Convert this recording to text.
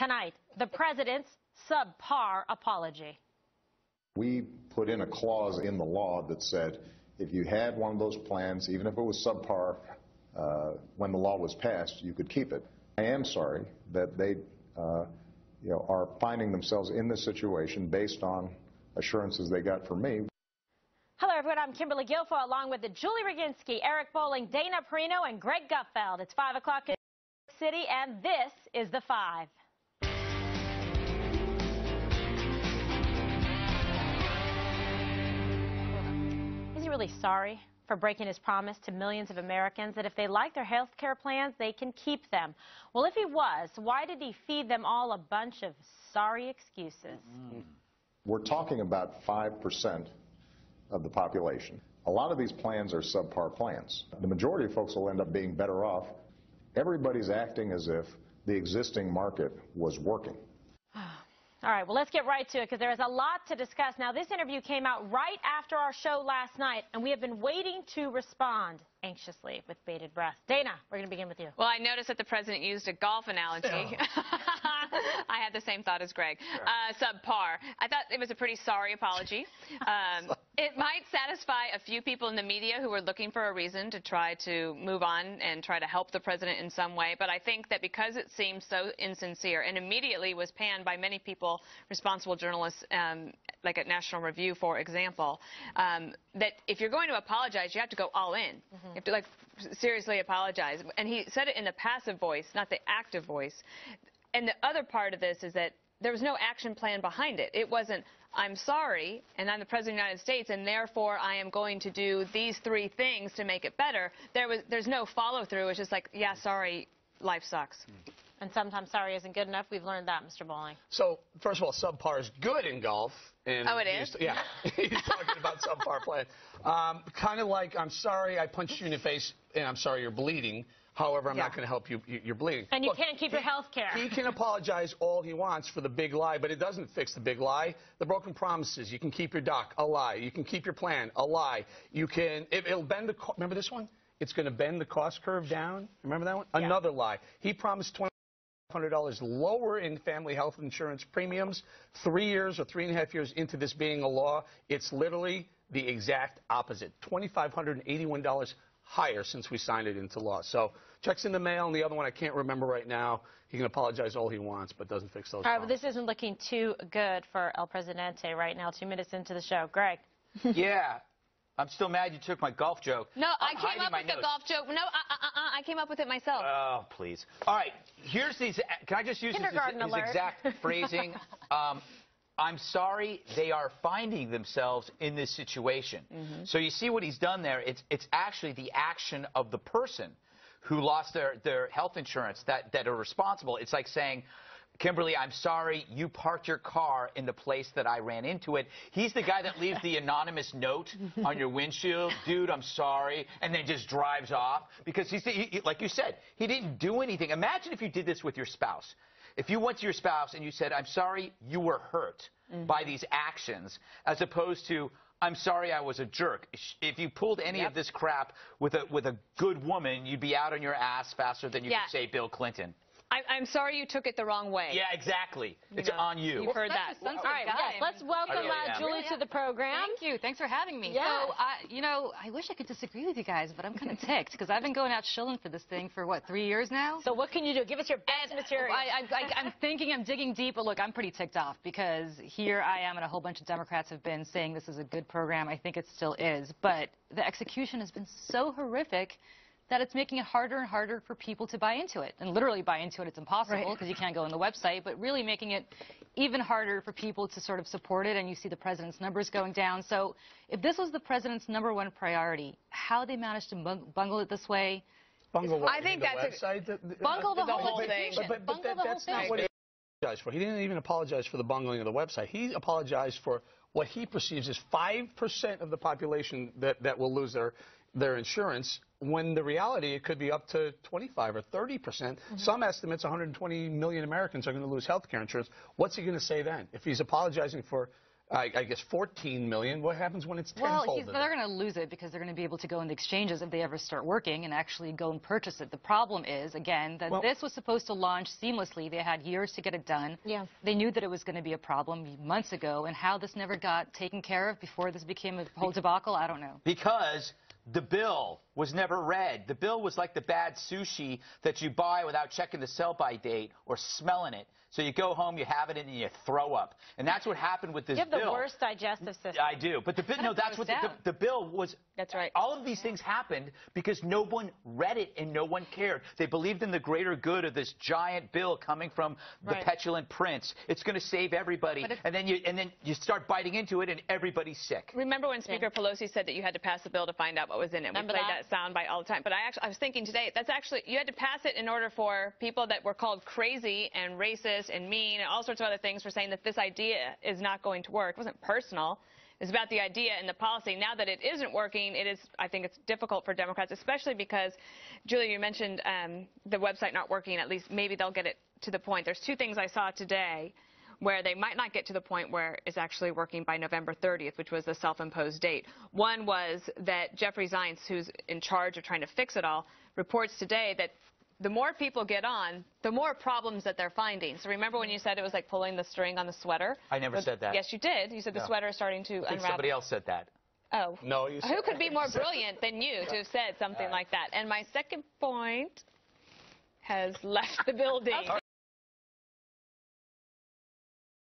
Tonight, the president's subpar apology. We put in a clause in the law that said if you had one of those plans, even if it was subpar when the law was passed, you could keep it. I am sorry that they are finding themselves in this situation based on assurances they got from me. Hello, everyone. I'm Kimberly Guilfoyle, along with Julie Roginski, Eric Bolling, Dana Perino, and Greg Gutfeld. It's 5 o'clock in New York City, and this is The Five. Is he really sorry for breaking his promise to millions of Americans that if they like their health care plans, they can keep them? Well, if he was, why did he feed them all a bunch of sorry excuses? We're talking about 5% of the population. A lot of these plans are subpar plans. The majority of folks will end up being better off. Everybody's acting as if the existing market was working. All right, well, let's get right to it because there is a lot to discuss. Now, this interview came out right after our show last night, and we have been waiting to respond anxiously with bated breath. Dana, we're going to begin with you. Well, I noticed that the president used a golf analogy. I had the same thought as Greg. Sure. Subpar. I thought it was a pretty sorry apology. It might satisfy a few people in the media who are looking for a reason to try to move on and try to help the president in some way. But I think that because it seems so insincere and immediately was panned by many people, responsible journalists, like at National Review, for example, that if you're going to apologize, you have to go all in. You have to, like, seriously apologize. And he said it in the passive voice, not the active voice. And the other part of this is that there was no action plan behind it. It wasn't, I'm sorry, and I'm the President of the United States, and therefore I am going to do these 3 things to make it better. There's no follow-through. It's just like, yeah, sorry, life sucks. And sometimes sorry isn't good enough. We've learned that, Mr. Bolling. So, first of all, subpar is good in golf. And oh, it is? Yeah. He's talking about subpar play. Kind of like, I'm sorry I punched you in the face, and I'm sorry you're bleeding. However, I'm not going to help you. You're bleeding. And you can't keep your health care. He can apologize all he wants for the big lie, but it doesn't fix the big lie. The broken promises. You can keep your doc, a lie. You can keep your plan, a lie. You can, it'll bend the, remember this one? It's going to bend the cost curve down. Remember that one? Yeah. Another lie. He promised $2,500 lower in family health insurance premiums 3 years or 3.5 years into this being a law. It's literally the exact opposite. $2,581 higher since we signed it into law. So checks in the mail, and the other one I can't remember right now. He can apologize all he wants, but doesn't fix those problems. Well, this isn't looking too good for El Presidente right now, 2 minutes into the show. Greg. Yeah. I'm still mad you took my golf joke. No, I came up with the golf joke. No, I came up with it myself. Oh, please. All right, here's these. Can I just use his exact phrasing? I'm sorry they are finding themselves in this situation. So you see what he's done there. It's actually the action of the person who lost their health insurance that are responsible. It's like saying, Kimberly, I'm sorry you parked your car in the place that I ran into it. He's the guy that leaves the anonymous note on your windshield. Dude, I'm sorry. And then just drives off. Because, he, like you said, he didn't do anything. Imagine if you did this with your spouse. If you went to your spouse and you said, I'm sorry you were hurt by these actions, as opposed to, I'm sorry I was a jerk. If you pulled any of this crap with a good woman, you'd be out on your ass faster than you could say Bill Clinton. I'm sorry you took it the wrong way. Yeah, exactly. It's on you. You've heard that. All right, yes, let's welcome Julie to the program. Thank you. Thanks for having me. Yes. So, I wish I could disagree with you guys, but I'm kind of ticked because I've been going out shilling for this thing for, what, 3 years now? So what can you do? Give us your best material. I'm thinking, I'm digging deep, but look, I'm pretty ticked off because here I am and a whole bunch of Democrats have been saying this is a good program. I think it still is, but the execution has been so horrific that it's making it harder and harder for people to buy into it. And literally buy into it, it's impossible because you can't go on the website, but really making it even harder for people to sort of support it, and you see the president's numbers going down. So if this was the president's #1 priority, how they managed to bungle it this way? Bungle what? I think that's bungle the whole thing. But that's not what he apologized for. He didn't even apologize for the bungling of the website. He apologized for what he perceives as 5% of the population that will lose their insurance, when the reality it could be up to 25 or 30%. Some estimates 120 million Americans are going to lose health care insurance. What's he going to say then? If he's apologizing for I guess 14 million. What happens when it's tenfold? Well, they're going to lose it because they're going to be able to go in the exchanges if they ever start working and actually go and purchase it. The problem is, again, that this was supposed to launch seamlessly. They had years to get it done. Yeah. They knew that it was going to be a problem months ago, and how this never got taken care of before this became a whole debacle, I don't know. Because the bill was never read. The bill was like the bad sushi that you buy without checking the sell-by date or smelling it. So you go home, you have it, and you throw up. And that's what happened with this bill. You have the worst digestive system. I do. But that's what the bill was. That's right. All of these things happened because no one read it and no one cared. They believed in the greater good of this giant bill coming from the petulant prince. It's going to save everybody. And then you start biting into it, and everybody's sick. Remember when Speaker Pelosi said that you had to pass the bill to find out what was in it? Remember we played that soundbite all the time. But I was thinking today, that's actually, you had to pass it in order for people that were called crazy and racist and mean and all sorts of other things for saying that this idea is not going to work. It wasn't personal. It's about the idea and the policy. Now that it isn't working, I think it's difficult for Democrats, especially because, Julia, you mentioned the website not working. At least maybe they'll get it to the point. There's two things I saw today where they might not get to the point where it's actually working by November 30th, which was the self-imposed date. One was that Jeffrey Zients, who's in charge of trying to fix it all, reports today that the more people get on, the more problems that they're finding. So remember when you said it was like pulling the string on the sweater? I never said that. Yes, you did. You said the sweater is starting to unravel. Somebody else said that. Oh. No, you said Who could be more brilliant than you to have said something like that? And my second point has left the building.